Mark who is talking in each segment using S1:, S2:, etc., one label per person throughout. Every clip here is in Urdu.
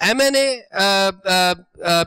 S1: MNA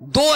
S1: 2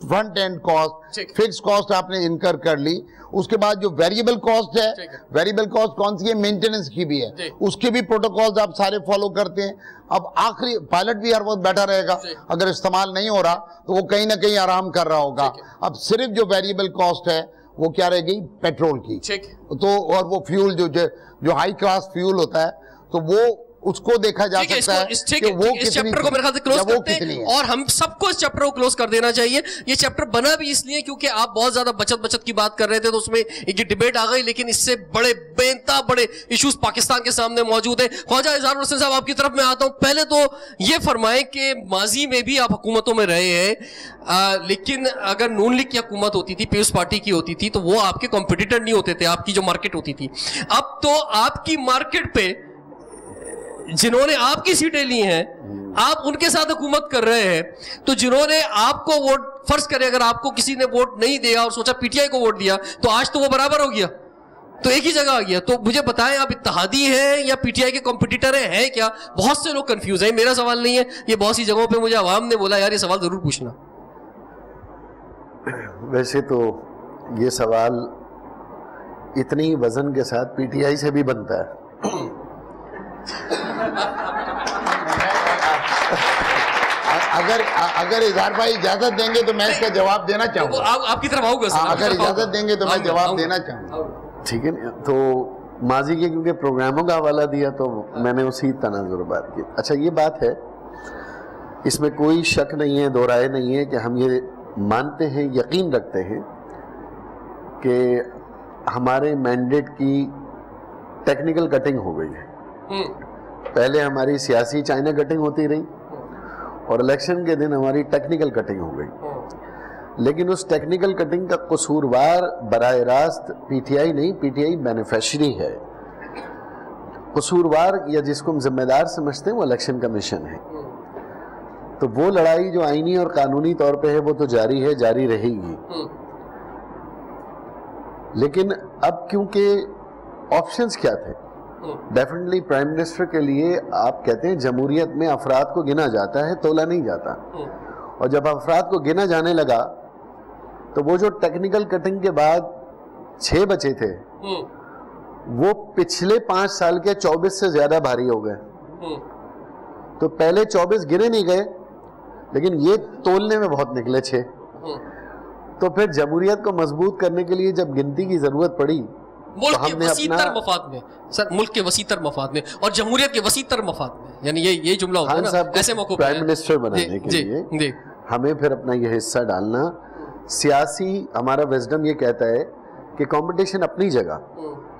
S2: front end cost, fix cost آپ نے انکر کر لی. اس کے بعد جو ویریبل کاسٹ ہے, ویریبل کاسٹ کون سی ہے؟ مینٹیننس کی بھی ہے, اس کے بھی پروٹوکولز آپ سارے فالو کرتے ہیں. اب آخری پائلٹ بھی ہر وقت بیٹھا رہے گا, اگر استعمال نہیں ہو رہا تو وہ کہیں نہ کہیں آرام کر رہا ہوگا. اب صرف جو ویریبل کاسٹ ہے وہ کیا رہے گی؟ پیٹرول کی. تو اور وہ فیول جو ہائی کلاس فیول ہوتا ہے تو وہ اس کو دیکھا جا سکتا ہے کہ وہ
S1: اس چیپٹر کو میرے خیال سے کلوز کرتے ہیں, اور ہم سب کو اس چیپٹر کو کلوز کر دینا چاہیے. یہ چیپٹر بنا بھی اس لیے کیونکہ آپ بہت زیادہ بچت کی بات کر رہے تھے تو اس میں ایک ڈیبیٹ آ گئی, لیکن اس سے بڑے بے انتہا بڑے ایشوز پاکستان کے سامنے موجود ہیں. خواجہ اظہار حسین صاحب آپ کی طرف میں آتا ہوں. پہلے تو یہ فرمائیں کہ ماضی میں بھی آپ حکومتوں میں رہے ہیں, لیکن اگر نون لیگ کی حکومت ہوتی تھی, پیپلز پارٹی کی ہوتی تھی, تو وہ آپ کے کمپیٹیٹر نہیں ہوتے تھے, آپ کی جو مارکیٹ ہوتی تھی. اب تو آپ کی مارکیٹ پہ جنہوں نے آپ کی سیٹیں لی ہیں آپ ان کے ساتھ حکومت کر رہے ہیں, تو جنہوں نے آپ کو ووٹ, فرض کرے اگر آپ کو کسی نے ووٹ نہیں دیا اور سوچا پی ٹی آئی کو ووٹ دیا, تو آج تو وہ برابر ہو گیا, تو ایک ہی جگہ آ گیا. تو مجھے بتائیں آپ اتحادی ہیں یا پی ٹی آئی کے کمپیٹیٹر ہیں کیا؟ بہت سے لوگ کنفیوز ہیں, میرا سوال نہیں ہے, یہ بہت سی جگہوں پہ مجھے عوام نے بولا یار یہ سوال ضرور پوچھنا.
S3: ویسے تو یہ سوال اتنی وزن کے ساتھ پی ٹی آئی سے بھی بنتا ہے.
S2: اگر اظہار بھائی اجازت دیں گے تو میں اس کا جواب دینا چاہوں گا.
S1: آپ کی طرف آؤں گا,
S2: اگر اجازت دیں گے تو میں جواب دینا چاہوں گا.
S3: ٹھیک ہے. تو ماضی کے کیونکہ پروگراموں کا حوالہ دیا تو میں نے اسی تناظر بات کی. اچھا یہ بات ہے, اس میں کوئی شک نہیں ہے, دو رائے نہیں ہے کہ ہم یہ مانتے ہیں, یقین رکھتے ہیں کہ ہمارے مینڈیٹ کی ٹیکنیکل کٹنگ ہو گئی ہے. پہلے ہماری سیاسی چائنا کٹنگ ہوتی رہی اور الیکشن کے دن ہماری ٹیکنیکل کٹنگ ہو گئی, لیکن اس ٹیکنیکل کٹنگ کا قصوروار براہ راست پی ٹی آئی نہیں, پی ٹی آئی بینیفیشری ہے. قصوروار یا جس کو ہم ذمہ دار سمجھتے ہیں وہ الیکشن کمیشن ہے. تو وہ لڑائی جو آئینی اور قانونی طور پہ ہے وہ تو جاری ہے, جاری رہے گی. لیکن اب کیونکہ آپشنز کیا تھے, ڈیفینیٹلی پرائم منسٹر کے لیے آپ کہتے ہیں جمہوریت میں افراد کو گنا جاتا ہے, تولا نہیں جاتا. اور جب افراد کو گنا جانے لگا تو وہ جو ٹیکنیکل کٹنگ کے بعد 6 بچے تھے وہ پچھلے 5 سال کے 24 سے زیادہ بھاری ہو گئے. تو پہلے 24 گنے نہیں گئے, لیکن یہ تولنے میں بہت نکلے 6. تو پھر جمہوریت کو مضبوط کرنے کے لیے جب گنتی کی ضرورت پڑی,
S1: ملک کے وسیع تر مفاد میں, سر ملک کے وسیع تر مفاد میں اور جمہوریت کے وسیع تر مفاد میں, یعنی یہ جملہ ہوتا ہے نا ایسے موقع پر
S3: پرائم منسٹر بنانے کے لیے ہمیں پھر اپنا یہ حصہ ڈالنا. سیاسی ہمارا وزڈم یہ کہتا ہے کہ کمپٹیشن اپنی جگہ,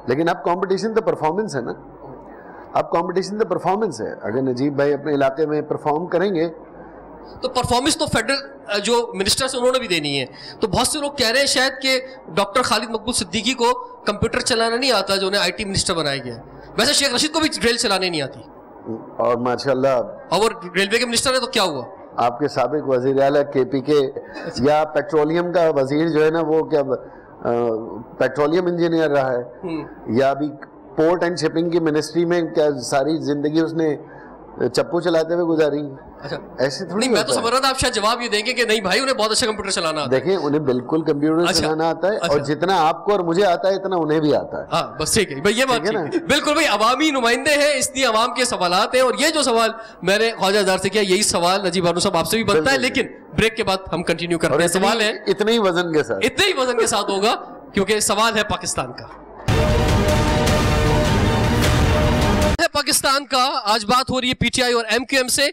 S3: لیکن اب کمپٹیشن تو پرفارمنس ہے نا. اب کمپٹیشن تو پرفارمنس ہے. اگر نجیب بھائی اپنے علاقے میں پرفارم کریں گے
S1: تو پرفارمنس تو فیڈرل جو منسٹرز انہوں نے بھی دینی ہے. تو بہت سے لوگ کہہ رہے ہیں شاید کہ ڈاکٹر خالد مقبول صدیقی کو کمپیوٹر چلانا نہیں آتا جو انہیں آئی ٹی منسٹر بنایا گیا. ویسے شیخ رشید کو بھی ریل چلانے نہیں آتی,
S3: اور ماشاءاللہ
S1: اور وہ ریلوے کے منسٹر ہے, تو کیا ہوا؟
S3: آپ کے سابق وزیر اعلیٰ کے پی کے یا پیٹرولیم کا وزیر جو ہے نا وہ کیا پیٹرولیم انجینئر رہا ہے, یا ابھی پورٹ اینڈ شپنگ کی منسٹری میں کیا ساری زندگی اس نے چپو چلاتے ہوئے گزاری. ایسے تھوڑی,
S1: میں تو سمجھ رہا تھا آپ شاید جواب یہ دیں گے کہ نہیں بھائی انہیں بہت اچھا کمپیوٹر چلانا آتا ہے.
S3: دیکھیں انہیں بالکل کمپیوٹر چلانا آتا ہے, اور جتنا آپ کو اور مجھے آتا ہے اتنا انہیں بھی آتا ہے.
S1: ہاں بس ٹھیک ہے بھائی, یہ بات بالکل بھائی, عوامی نمائندے ہیں اس لیے عوام کے سوالات ہیں. اور یہ جو سوال میں نے خواجہ اظہار سے کیا, یہی سوال نجیب بانو صاحب آپ سے بھی بنتا ہے, لیکن بریک کے بعد ہم کنٹینیو کرتے ہیں. سوال ہے
S3: اتنے ہی وزن کے ساتھ,
S1: اتنے ہی وزن کے ساتھ ہوگا کیونکہ سوال ہے پاکستان کا. پاکستان کا آج بات ہو رہی ہے پی ٹی آئی اور ایم کیو ایم سے.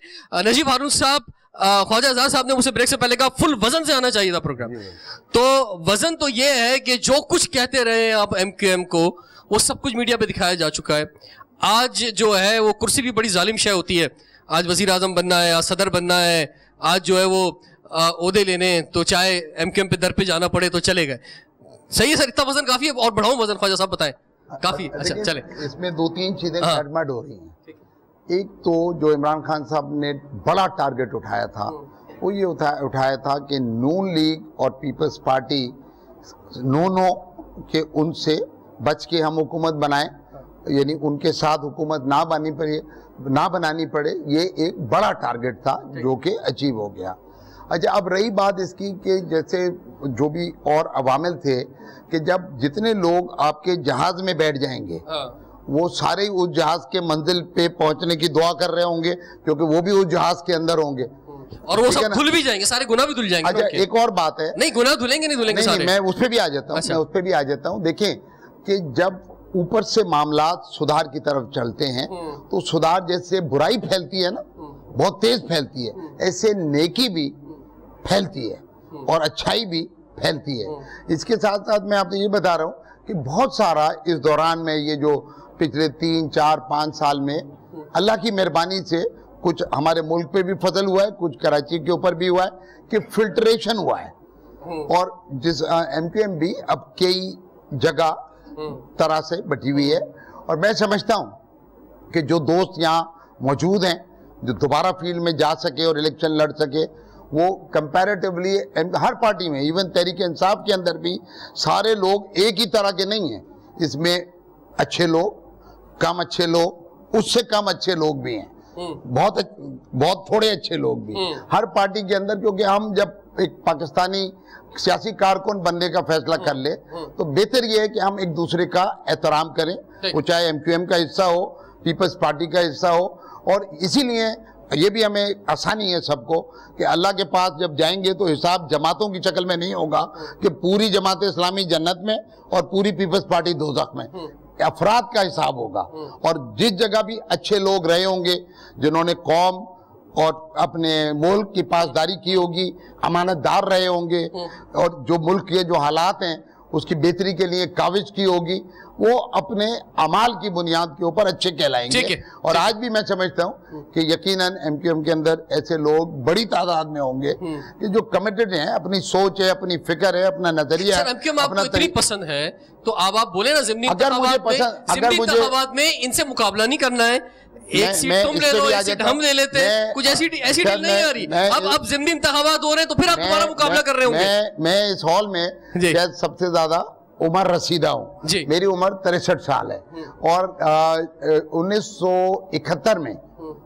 S1: نجیب ہارون صاحب, خواجہ اظہار صاحب نے مجھے بریک سے پہلے کہا فل وزن سے آنا چاہیے تھا پروگرام. تو وزن تو یہ ہے کہ جو کچھ کہتے رہے ہیں آپ ایم کیو ایم کو وہ سب کچھ میڈیا پہ دکھایا جا چکا ہے. آج جو ہے وہ کرسی بھی بڑی ظالم شے ہوتی ہے. آج وزیر اعظم بننا ہے, آج صدر بننا ہے, آج جو ہے وہ عہدے لینے تو چاہے ایم کیو ایم پہ در پہ جانا پڑے تو چلے گئے. صحیح ہے سر, اتنا وزن کافی ہے, اور بڑھاؤں وزن خواجہ صاحب بتائیں کافی. اچھا چلیں,
S2: اس میں 2-3 چیزیں ایڈمٹ ہو رہی ہیں. ایک تو جو عمران خان صاحب نے بڑا ٹارگٹ اٹھایا تھا وہ یہ اٹھایا تھا کہ نون لیگ اور پیپلز پارٹی نو کہ ان سے بچ کے ہم حکومت بنائیں, یعنی ان کے ساتھ حکومت نہ بنانی پڑے. یہ ایک بڑا ٹارگٹ تھا جو کہ اچیو ہو گیا. اچھا اب رہی بات اس کی کہ جیسے جو بھی اور عوامل تھے کہ جب جتنے لوگ آپ کے جہاز میں بیٹھ جائیں گے وہ سارے اس جہاز کے منزل پہ پہنچنے کی دعا کر رہے ہوں گے کیونکہ وہ بھی اس جہاز کے اندر ہوں گے
S1: اور وہ سب دھل بھی جائیں گے, سارے گناہ بھی دھل جائیں گے.
S2: اچھا ایک اور بات ہے,
S1: نہیں گناہ دھلیں گے نہیں دھلیں گے سارے,
S2: میں اس پہ بھی آ جاتا ہوں. دیکھیں کہ جب اوپر سے معاملات سدھار کی طرف چلتے ہیں تو سدھار جیسے برائی پھیلتی ہے نا بہت تیز پھیلتی ہے, ایسے نیکی بھی پھیلتی ہے اور اچھائی بھی پھیلتی ہے. اس کے ساتھ ساتھ میں آپ کو یہ بتا رہا ہوں کہ بہت سارا اس دوران میں یہ جو پچھلے 3, 4, 5 سال میں اللہ کی مہربانی سے کچھ ہمارے ملک پہ بھی فضل ہوا ہے, کچھ کراچی کے اوپر بھی ہوا ہے کہ فلٹریشن ہوا ہے, اور جس MQM بھی اب کئی جگہ طرح سے بٹھی ہوئی ہے. اور میں سمجھتا ہوں کہ جو دوست یہاں موجود ہیں جو دوبارہ فیلڈ میں جا سکے اور الیکشن لڑ سکے وہ کمپیریٹیولی ہر پارٹی میں ایون تحریک انصاف کے اندر بھی سارے لوگ ایک ہی طرح کے نہیں ہیں. اس میں اچھے لوگ, کم اچھے لوگ, اس سے کم اچھے لوگ بھی ہیں, بہت تھوڑے اچھے لوگ بھی ہر پارٹی کے اندر. کیونکہ ہم جب ایک پاکستانی سیاسی کارکن بننے کا فیصلہ کر لے تو بہتر یہ ہے کہ ہم ایک دوسرے کا احترام کریں, وہ چاہے MQM کا حصہ ہو, پیپلز پارٹی کا حصہ ہو. اور اسی لیے یہ بھی ہمیں آسانی ہے سب کو کہ اللہ کے پاس جب جائیں گے تو حساب جماعتوں کی شکل میں نہیں ہوگا کہ پوری جماعت اسلامی جنت میں اور پوری پیپلز پارٹی دوزخ میں, افراد کا حساب ہوگا. اور جس جگہ بھی اچھے لوگ رہے ہوں گے جنہوں نے قوم اور اپنے ملک کی پاسداری کی ہوگی, امانت دار رہے ہوں گے, اور جو ملک کے جو حالات ہیں اس کی بہتری کے لیے کاوش کی ہوگی, وہ اپنے اعمال کی بنیاد کے اوپر اچھے کہلائیں گے. اور آج بھی میں سمجھتا ہوں کہ یقیناً MQM کے اندر ایسے لوگ بڑی تعداد میں ہوں گے کہ جو کمیٹڈ ہیں, اپنی سوچ ہے, اپنی فکر ہے, اپنا نظریہ ہے.
S1: MQM آپ کو اتنی پسند ہے تو آپ بولے نا ضمنی انتخابات میں ان سے مقابلہ نہیں کرنا ہے, ایک سیٹ تم لے لو, ایک سیٹ ہم لے لیتے ہیں, کچھ ایسی ڈیل نہیں آ رہی. اب ضمنی انتخابات ہو رہے ہیں تو پھر آپ دوبارہ مقابلہ کر رہے ہوں گے.
S2: میں اس ہال میں شاید سب سے زیادہ عمر رسیدہ ہوں, میری عمر 63 سال ہے. اور 1971 میں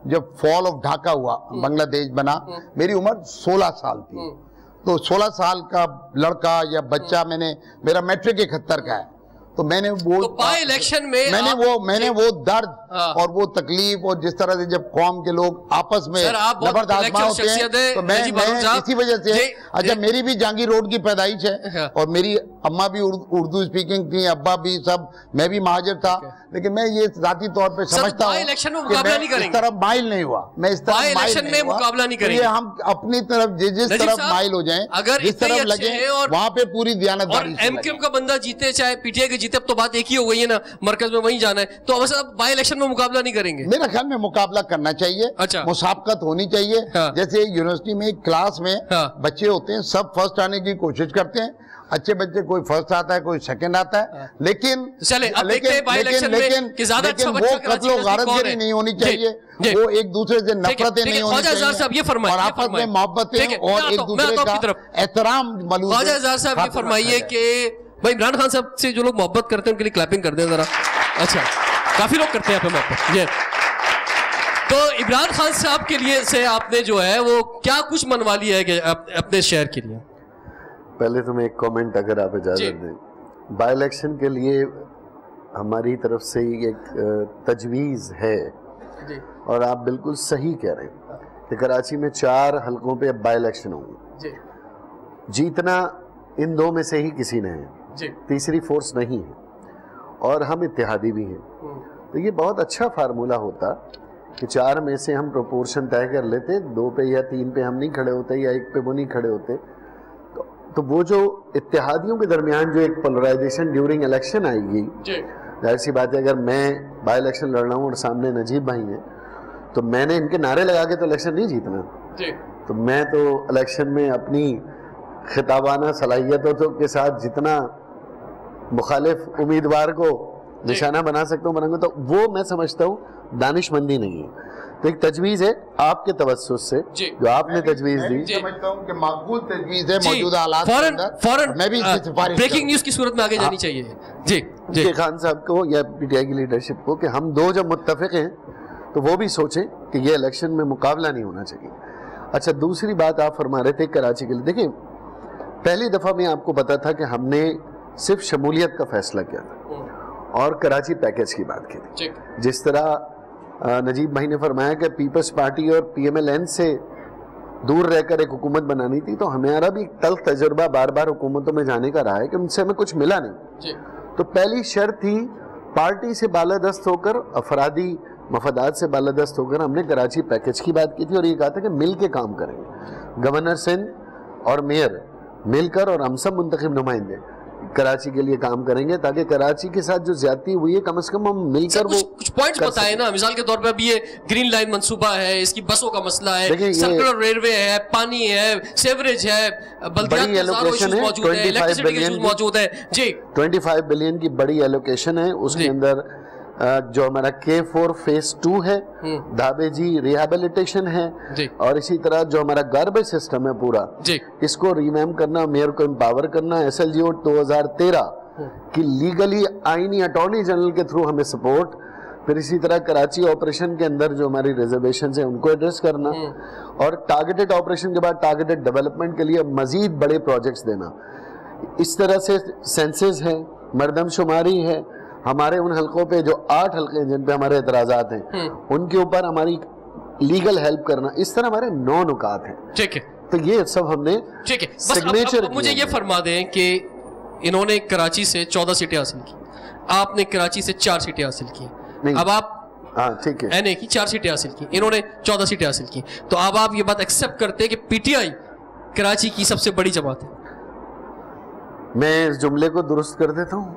S2: جب فال آف ڈھاکہ ہوا, بنگلہ دیش بنا, میری عمر 16 سال تھی. تو 16 سال کا لڑکا یا بچہ میرا میٹرک 71 کا ہے, تو میں نے وہ درد اور وہ تکلیف اور جس طرح سے جب قوم کے لوگ آپس میں زبردست آزما ہوتے ہیں تو میں اسی وجہ سے, اچھا میری بھی جہانگیر روڈ کی پیدائش ہے اور میری اماں بھی اردو اسپیکنگ تھی, ابا بھی سب, میں بھی مہاجر تھا, لیکن میں یہ ذاتی طور پہ سمجھتا ہوں کہ میں اس طرف مائل نہیں ہوا, میں اس طرف مائل نہیں ہوا. یہ ہم اپنی طرف جس طرف مائل ہو جائیں, جس طرف لگیں وہاں پہ پوری دیانتداری سے لگیں.
S1: MQM کا بندہ جیتے چاہے PTI کے جیتے, اب تو بات ایک ہی ہو گئی ہے نا, مرکز میں وہیں جانا ہے, تو اب بائی الیکشن میں مقابلہ نہیں کریں گے.
S2: میرا خیال میں مقابلہ کرنا چاہیے, مسابقت ہونی چاہیے. جیسے یونیورسٹی میں ایک کلاس میں بچے ہوتے ہیں, سب فرسٹ آنے کی کوشش کرتے ہیں, اچھے بچے کوئی فرسٹ آتا ہے, کوئی سیکنڈ آتا ہے, لیکن وہ قتل و غارت گری نہیں ہونی چاہیے, وہ ایک دوسرے سے نفرتیں نہیں ہونی چاہیے, اور آپس میں محبتیں اور ایک دوسرے کا احترام ملوث.
S1: خواجہ اظہار صاحب یہ فرمائیے کہ بھائی عمران خان صاحب سے جو لوگ محبت کرتے ہیں ان کے لیے کلیپنگ کر دیں ذرا. اچھا کافی لوگ کرتے ہیں محبت. تو عمران خان صاحب کے لیے سے آپ نے جو ہے وہ کیا کچھ منوا لیا ہے کہ اپنے شہر کے لیے؟
S3: پہلے تو میں ایک کومنٹ اگر آپ اجازت دیں, بائی الیکشن کے لیے ہماری طرف سے ایک تجویز ہے, اور آپ بالکل صحیح کہہ رہے ہیں کہ کراچی میں 4 حلقوں پہ اب بائی الیکشن ہوں گے. جیتنا ان 2 میں سے ہی کسی نے ہے, تیسری فورس نہیں ہے, اور ہم اتحادی بھی ہیں. تو یہ بہت اچھا فارمولہ ہوتا کہ 4 میں سے ہم پروپورشن طے کر لیتے, 2 پہ یا 3 پہ ہم نہیں کھڑے ہوتے یا 1 پہ وہ نہیں کھڑے ہوتے. تو وہ جو اتحادیوں کے درمیان جو ایک پولرائزیشن ڈیورنگ الیکشن آئے گی, ظاہر سی بات ہے اگر میں بائی الیکشن لڑ رہا ہوں اور سامنے نجیب بھائی ہیں تو میں نے ان کے نعرے لگا کے تو الیکشن نہیں جیتنا. تو میں تو الیکشن میں اپنی خطابانہ صلاحیتوں کے ساتھ جتنا مخالف امیدوار کو نشانہ بنا سکتا ہوں بناؤں گا. تو وہ میں سمجھتا ہوں دانش مندی نہیں ہے. تو ایک تجویز ہے آپ کے توسط سے جو آپ نے تجویز دی,
S2: سمجھتا ہوں کہ معقول تجویز ہے موجودہ حالات کے اندر.
S1: فوراً
S2: میں بھی
S1: بریکنگ نیوز کی صورت میں آگے جانی چاہیے
S3: کہ خان صاحب کو یا PTI کی لیڈرشپ کو کہ ہم 2 جب متفق ہیں تو وہ بھی سوچیں کہ یہ الیکشن میں مقابلہ نہیں ہونا چاہیے. اچھا دوسری بات آپ فرما رہے تھے کراچی کے لیے, دیکھیں پہلی دفعہ میں آپ کو پتا تھا کہ ہم نے صرف شمولیت کا فیصلہ کیا تھا اور کراچی پیکیج کی بات کی تھی. جس طرح نجیب بھائی نے فرمایا کہ پیپلز پارٹی اور پی ایم ایل این سے دور رہ کر ایک حکومت بنانی تھی, تو ہمارا بھی تلخ تجربہ بار بار حکومتوں میں جانے کا رہا ہے کہ ان سے ہمیں کچھ ملا نہیں. تو پہلی شرط تھی پارٹی سے بالادست ہو کر, افرادی مفادات سے بالادست ہو کر ہم نے کراچی پیکیج کی بات کی تھی اور یہ کہا تھا کہ مل کے کام کریں گے. گورنر سندھ اور میئر مل کر اور ہم سب منتخب نمائندے کراچی کے لیے کام کریں گے تاکہ کراچی کے ساتھ جو زیادتی ہوئی ہے کم از کم ہم مل کر وہ
S1: کچھ پوائنٹس بتائیں نا. مثال کے طور پہ اب یہ گرین لائن منصوبہ ہے, اس کی بسوں کا مسئلہ ہے, سرکلر ریلوے ہے, پانی ہے, سیوریج ہے, بلدیات کے ہزاروں ایشوز موجود ہیں, الیکٹریسٹی کے ایشوز موجود ہیں. جی
S3: 25 بلین کی بڑی ایلوکیشن ہے. اس کے اندر جو ہمارا K4 فیز 2 ہے, دھابے جی ریہیبلیٹیشن ہے, اور اسی طرح جو ہمارا گاربیج سسٹم ہے پورا اس کو ریویمپ کرنا, میئر کو امپاور کرنا. SLGO 2013 کی لیگلی آئینی اٹارنی جنرل کے تھرو ہمیں سپورٹ. پھر اسی طرح کراچی آپریشن کے اندر جو ہماری ریزرویشنز ہیں ان کو ایڈریس کرنا, اور ٹارگیٹڈ آپریشن کے بعد ٹارگیٹڈ ڈیولپمنٹ کے لیے مزید بڑے پروجیکٹس دینا. اس طرح سے سینسز ہے, مردم شماری ہے, ہمارے ان حلقوں پہ جو 8 حلقے ہیں جن پہ ہمارے اعتراضات ہیں ان کے اوپر ہماری لیگل ہیلپ کرنا. اس طرح ہمارے 9 نکات ہیں.
S1: ٹھیک ہے,
S3: تو یہ سب ہم نے
S1: سگنیچر. مجھے یہ فرما دیں کہ انہوں نے کراچی سے 14 سیٹیں حاصل کی, آپ نے کراچی سے 4 سیٹیں حاصل کی. اب آپ
S3: ٹھیک ہے
S1: این اے کی 4 سیٹیں حاصل کی, انہوں نے 14 سیٹیں حاصل کی. تو اب آپ یہ بات ایکسپٹ کرتے ہیں کہ پی ٹی آئی کراچی کی سب سے بڑی جماعت ہے؟
S3: میں اس جملے کو درست کر دیتا ہوں.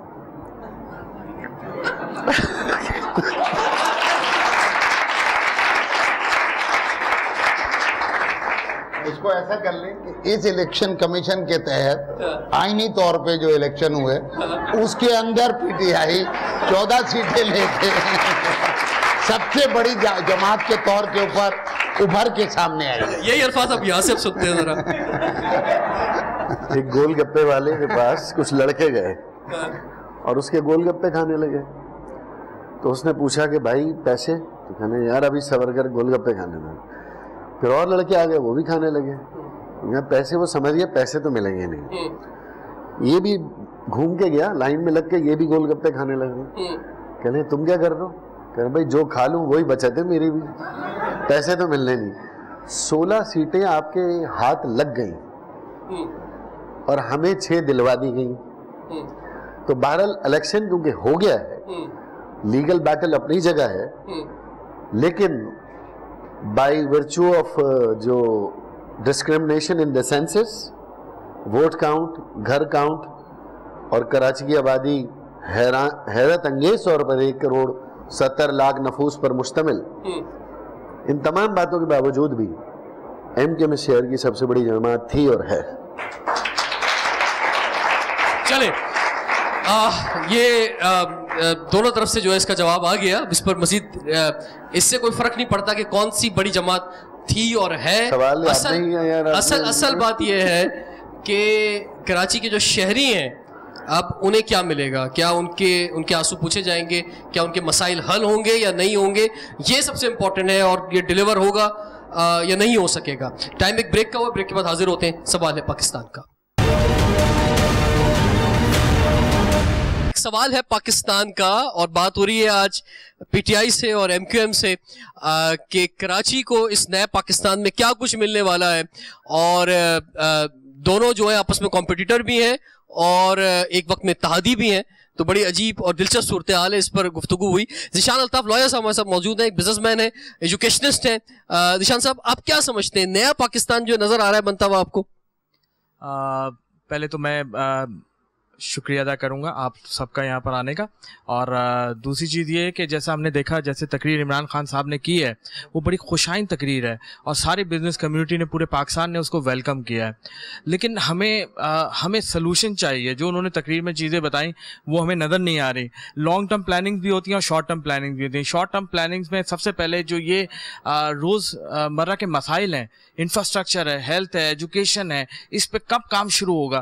S2: اس کو ایسا کر لیں کہ اس الیکشن کمیشن کے تحت آئینی طور پہ جو الیکشن ہوئے اس کے اندر پی ٹی آئی 14 سیٹیں لے کے سب سے بڑی جماعت کے طور کے اوپر ابھر کے سامنے آئی.
S1: یہی الفاظ اب یہاں سے اب سنتے ہیں ذرا.
S3: ایک گول گپے والے کے پاس کچھ لڑکے گئے اور اس کے گول گپے کھانے لگے. تو اس نے پوچھا کہ بھائی پیسے؟ تو کہنے یار ابھی صبر کر گول گپے کھانے لگے. پھر اور لڑکے آ گئے, وہ بھی کھانے لگے. پیسے, وہ سمجھ گئے پیسے تو ملیں گے نہیں. یہ بھی گھوم کے گیا لائن میں لگ کے, یہ بھی گول گپے کھانے لگے. کہنے تم کیا کر رہے ہو؟ کہنے بھائی جو کھا لوں وہی بچت ہے میری بھی, پیسے تو ملنے نہیں. 16 سیٹیں آپ کے ہاتھ لگ گئیں اور ہمیں 6 دلوا دی گئیں. تو بہرحال الیکشن کیونکہ ہو گیا ہے, لیگل بیٹل اپنی جگہ ہے, لیکن بائی ورچو آف جو discrimination in the census, vote count, گھر کاؤنٹ, اور کراچی کی آبادی حیرت انگیز طور پر 1 کروڑ 70 لاکھ نفوس پر مشتمل, ان تمام باتوں کے باوجود بھی ایم کے میں شہر کی سب سے بڑی جماعت تھی اور ہے.
S1: چلے یہ دونوں طرف سے جو ہے اس کا جواب آ گیا. اس پر مزید اس سے کوئی فرق نہیں پڑتا کہ کون سی بڑی جماعت تھی اور ہے. اصل بات یہ ہے کہ کراچی کے جو شہری ہیں اب انہیں کیا ملے گا, کیا ان کے آنسو پوچھے جائیں گے, کیا ان کے مسائل حل ہوں گے یا نہیں ہوں گے, یہ سب سے امپورٹنٹ ہے, اور یہ ڈیلیور ہوگا یا نہیں ہو سکے گا. ٹائم ایک بریک کا ہوا, بریک کے بعد حاضر ہوتے ہیں سوال ہے پاکستان کا. سوال ہے پاکستان کا, اور بات ہو رہی ہے آج پی ٹی آئی سے اور ایم کیو ایم سے کہ کراچی کو اس نئے پاکستان میں کیا کچھ ملنے والا ہے. اور دونوں جو ہے آپس میں کمپٹیٹر بھی ہیں اور ایک وقت میں اتحادی بھی ہیں. تو بڑی عجیب اور دلچسپ صورتحال ہے, اس پر گفتگو ہوئی. ذیشان الطاف لویا صاحب ہمارے ساتھ موجود ہیں, ایک بزنس مین ہیں, ایجوکیشنسٹ ہیں. ذیشان صاحب آپ کیا سمجھتے ہیں, نیا پاکستان جو نظر آ رہا ہے بنتا ہوا آپ کو؟
S4: پہلے تو میں شکریہ ادا کروں گا آپ سب کا یہاں پر آنے کا, اور دوسری چیز یہ ہے کہ جیسا ہم نے دیکھا, جیسے تقریر عمران خان صاحب نے کی ہے وہ بڑی خوشائن تقریر ہے, اور ساری بزنس کمیونٹی نے, پورے پاکستان نے اس کو ویلکم کیا ہے. لیکن ہمیں سلوشن چاہیے. جو انہوں نے تقریر میں چیزیں بتائیں وہ ہمیں نظر نہیں آ رہی. لانگ ٹرم پلاننگ بھی ہوتی ہیں اور شارٹ ٹرم پلاننگ بھی ہوتی ہیں. شارٹ ٹرم پلاننگز میں سب سے پہلے جو یہ روز مرہ کے مسائل ہیں, انفراسٹرکچر ہے, ہیلتھ ہے, ایجوکیشن ہے, اس پہ کب کام شروع ہوگا,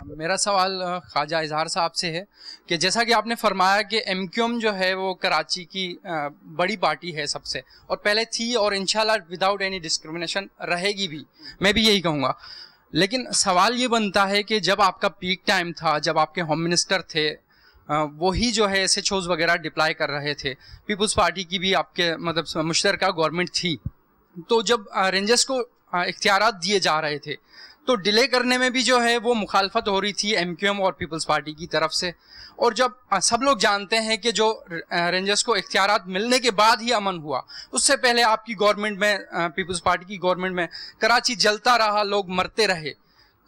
S5: میرا سوال خواجہ اظہار صاحب سے ہے کہ جیسا کہ آپ نے فرمایا کہ ایم کیو ایم جو ہے وہ کراچی کی بڑی پارٹی ہے سب سے، اور پہلے تھی اور انشاءاللہ وداؤٹ اینی ڈسکریمنیشن رہے گی بھی، میں بھی یہی کہوں گا. لیکن سوال یہ بنتا ہے کہ جب آپ کا پیک ٹائم تھا، جب آپ کے ہوم منسٹر تھے، وہی جو ہے ایس ایچ اوز وغیرہ ڈپلائی کر رہے تھے، پیپلز پارٹی کی بھی آپ کے مطلب مشترکہ گورنمنٹ تھی، تو جب رینجرز کو اختیارات دیے جا رہے تھے تو ڈیلے کرنے میں بھی جو ہے وہ مخالفت ہو رہی تھی ایم کیو ایم اور پیپلز پارٹی کی طرف سے. اور جب سب لوگ جانتے ہیں کہ جو رینجرز کو اختیارات ملنے کے بعد ہی امن ہوا، اس سے پہلے آپ کی گورنمنٹ میں، پیپلز پارٹی کی گورنمنٹ میں کراچی جلتا رہا، لوگ مرتے رہے،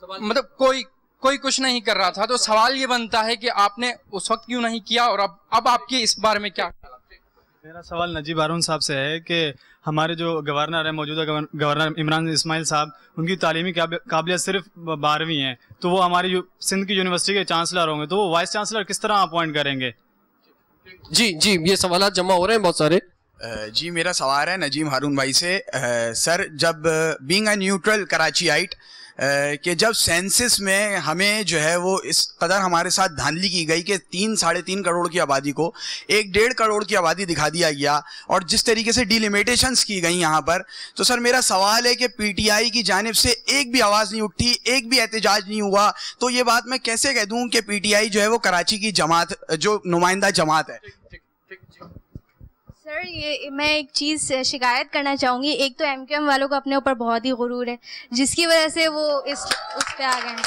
S5: مطلب کوئی کچھ نہیں کر رہا تھا. تو سوال یہ بنتا ہے کہ آپ نے اس وقت کیوں نہیں کیا، اور اب آپ کی اس بارے میں کیا؟
S6: میرا سوال نجیب ہارون صاحب سے ہے کہ ہمارے جو گورنر ہیں، موجودہ گورنر عمران اسماعیل صاحب، ان کی تعلیمی قابلیت صرف 12ویں ہے، تو وہ ہماری سندھ کی یونیورسٹی کے چانسلر ہوں گے، تو وہ وائس چانسلر کس طرح اپوائنٹ کریں گے؟
S1: جی یہ سوالات جمع ہو رہے ہیں بہت سارے.
S7: جی میرا سوال ہے نجیم ہارون بھائی سے. سر، جب بینگ اے نیوٹرل کراچی آئٹ، کہ جب سینسس میں ہمیں جو ہے وہ اس قدر ہمارے ساتھ دھاندلی کی گئی کہ 3-3.5 کروڑ کی آبادی کو 1.5 کروڑ کی آبادی دکھا دیا گیا، اور جس طریقے سے ڈیلیمیٹیشنز کی گئیں یہاں پر، تو سر میرا سوال ہے کہ پی ٹی آئی کی جانب سے ایک بھی آواز نہیں اٹھی، ایک بھی احتجاج نہیں ہوا، تو یہ بات میں کیسے کہہ دوں کہ پی ٹی آئی جو ہے وہ کراچی کی جماعت، جو نمائندہ جماعت ہے؟
S8: سر، یہ میں ایک چیز شکایت کرنا چاہوں گی. ایک تو ایم کیو ایم والوں کو اپنے اوپر بہت ہی غرور ہے، جس کی وجہ سے وہ اس پہ آ گئے ہیں.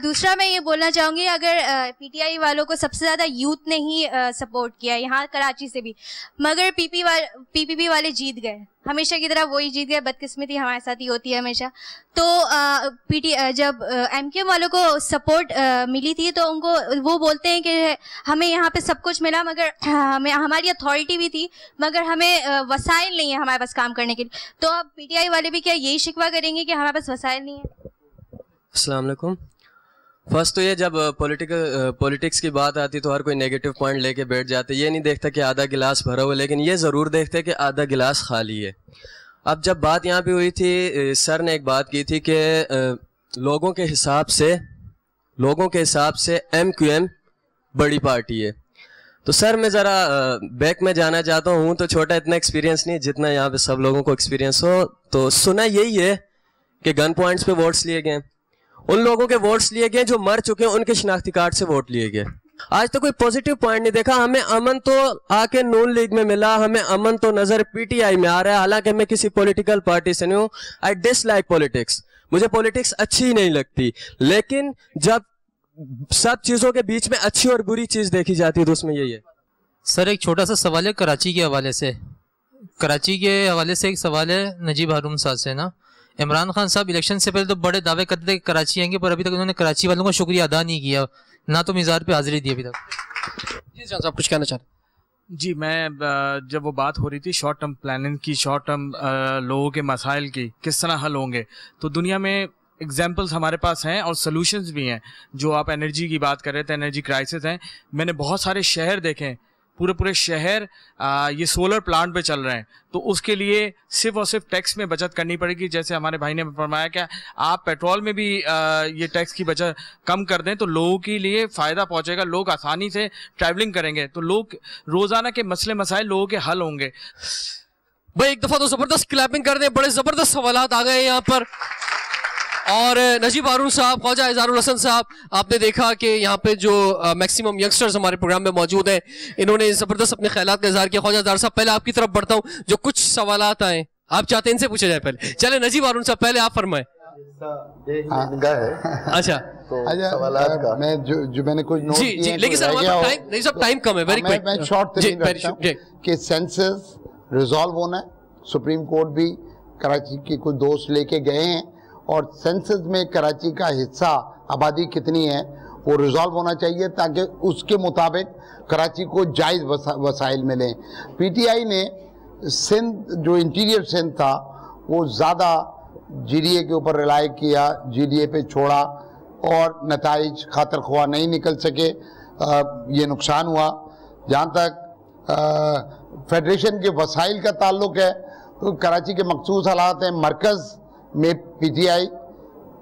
S8: دوسرا میں یہ بولنا چاہوں گی، اگر پی ٹی آئی والوں کو سب سے زیادہ یوتھ نے ہی سپورٹ کیا یہاں کراچی سے بھی، مگر پی پی پی والے جیت گئے، ہمیشہ کی طرح وہی جیت گئے. بدقسمتی ہمارے ساتھ ہی ہوتی ہے ہمیشہ. تو جب ایم کیو ایم والوں کو سپورٹ ملی تھی تو ان کو وہ بولتے ہیں کہ ہمیں یہاں پہ سب کچھ ملا، مگر ہماری اتھارٹی بھی تھی، مگر ہمیں وسائل نہیں ہے ہمارے پاس کام کرنے کے لیے. تو اب پی ٹی آئی والے بھی کیا یہی شکوہ کریں گے کہ ہمارے پاس وسائل نہیں ہے؟
S9: السلام علیکم. فرسٹ تو یہ، جب پولیٹکس کی بات آتی تو ہر کوئی نیگیٹو پوائنٹ لے کے بیٹھ جاتے، یہ نہیں دیکھتا کہ آدھا گلاس بھرا ہوا، لیکن یہ ضرور دیکھتے کہ آدھا گلاس خالی ہے. اب جب بات یہاں پہ ہوئی تھی، سر نے ایک بات کی تھی کہ لوگوں کے حساب سے ایم کیو ایم بڑی پارٹی ہے. تو سر میں ذرا بیک میں جانا چاہتا ہوں، تو چھوٹا اتنا ایکسپیرینس نہیں جتنا یہاں پہ سب لوگوں کو ایکسپیرینس ہو. تو سنا یہی ہے کہ گن پوائنٹس پہ ووٹس لیے گئے، ان لوگوں کے ووٹس لیے گئے جو مر چکے ہیں، ان کے شناختی کارڈ سے ووٹ لیے گئے. آج تو کوئی پوزیٹیو پوائنٹ نہیں دیکھا. ہمیں امن تو آ کے نون لیگ میں ملا، ہمیں امن تو نظر پی ٹی آئی میں آ رہا ہے، حالانکہ میں کسی پولیٹیکل پارٹی سے نہیں ہوں. آئی ڈس لائک پولیٹکس، مجھے پولیٹکس اچھی ہی نہیں لگتی، لیکن جب سب چیزوں کے بیچ میں اچھی اور بری چیز دیکھی جاتی ہے تو اس میں یہی ہے.
S10: سر، ایک چھوٹا سا سوال ہے کراچی کے حوالے سے. ایک سوال ہے نجیب ہارون صاحب سے نا. عمران خان صاحب الیکشن سے پہلے تو بڑے دعوے کرتے تھے کہ کراچی آئیں گے، پر ابھی تک انہوں نے کراچی والوں کا شکریہ ادا نہیں کیا، نہ تو مزار پہ حاضری دی ابھی تک.
S1: جی جان صاحب کچھ کہنا چاہتے ہیں؟
S4: جی، میں جب وہ بات ہو رہی تھی شارٹ ٹرم پلاننگ کی، شارٹ ٹرم لوگوں کے مسائل کی کس طرح حل ہوں گے، تو دنیا میں ایگزامپلس ہمارے پاس ہیں اور سلوشنز بھی ہیں. جو آپ انرجی کی بات کر رہے تھے، انرجی کرائسس ہیں، میں نے بہت سارے شہر دیکھے، پورے شہر یہ سولر پلانٹ پہ چل رہے ہیں. تو اس کے لیے صرف اور صرف ٹیکس میں بچت کرنی پڑے گی. جیسے ہمارے بھائی نے فرمایا کہ آپ پیٹرول میں بھی یہ ٹیکس کی بچت کم کر دیں تو لوگوں کے لیے فائدہ پہنچے گا، لوگ آسانی سے ٹریولنگ کریں گے، تو لوگ روزانہ کے مسئلے مسائل لوگوں کے حل ہوں گے.
S1: بھائی ایک دفعہ تو زبردست کلیپنگ کر دیں، بڑے زبردست سوالات آ گئے یہاں پر. اور نجیب ہارون صاحب، خواجہ اظہار الحسن صاحب، آپ نے دیکھا کہ یہاں پہ جو میکسیمم ینگسٹرز ہمارے پروگرام میں موجود ہیں، انہوں نے زبردست اپنے خیالات کا اظہار کیا. خواجہ اظہار صاحب، پہلے آپ کی طرف بڑھتا ہوں، جو کچھ سوالات آئے آپ چاہتے ہیں ان سے پوچھا جائے پہلے. چلے نجیب ہارون صاحب پہلے آپ فرمائیں. اچھا
S2: میں نے کچھ نوٹ
S1: جی جی، لیکن سر ہمارے پاس ٹائم کم ہے. ویری کوئک
S2: میں شارٹ کہ سینسس ریزالو ہونا ہے. سپریم کورٹ بھی کراچی کے کچھ دوست لے کے گئے ہیں، اور سینسس میں کراچی کا حصہ آبادی کتنی ہے وہ ریزالو ہونا چاہیے، تاکہ اس کے مطابق کراچی کو جائز وسائل ملیں. پی ٹی آئی نے سندھ، جو انٹیریئر سندھ تھا، وہ زیادہ جی ڈی اے کے اوپر ریلائی کیا، جی ڈی اے پہ چھوڑا، اور نتائج خاطر خواہ نہیں نکل سکے. یہ نقصان ہوا. جہاں تک فیڈریشن کے وسائل کا تعلق ہے تو کراچی کے مخصوص حالات ہیں. مرکز میں پی ٹی آئی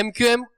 S1: MQM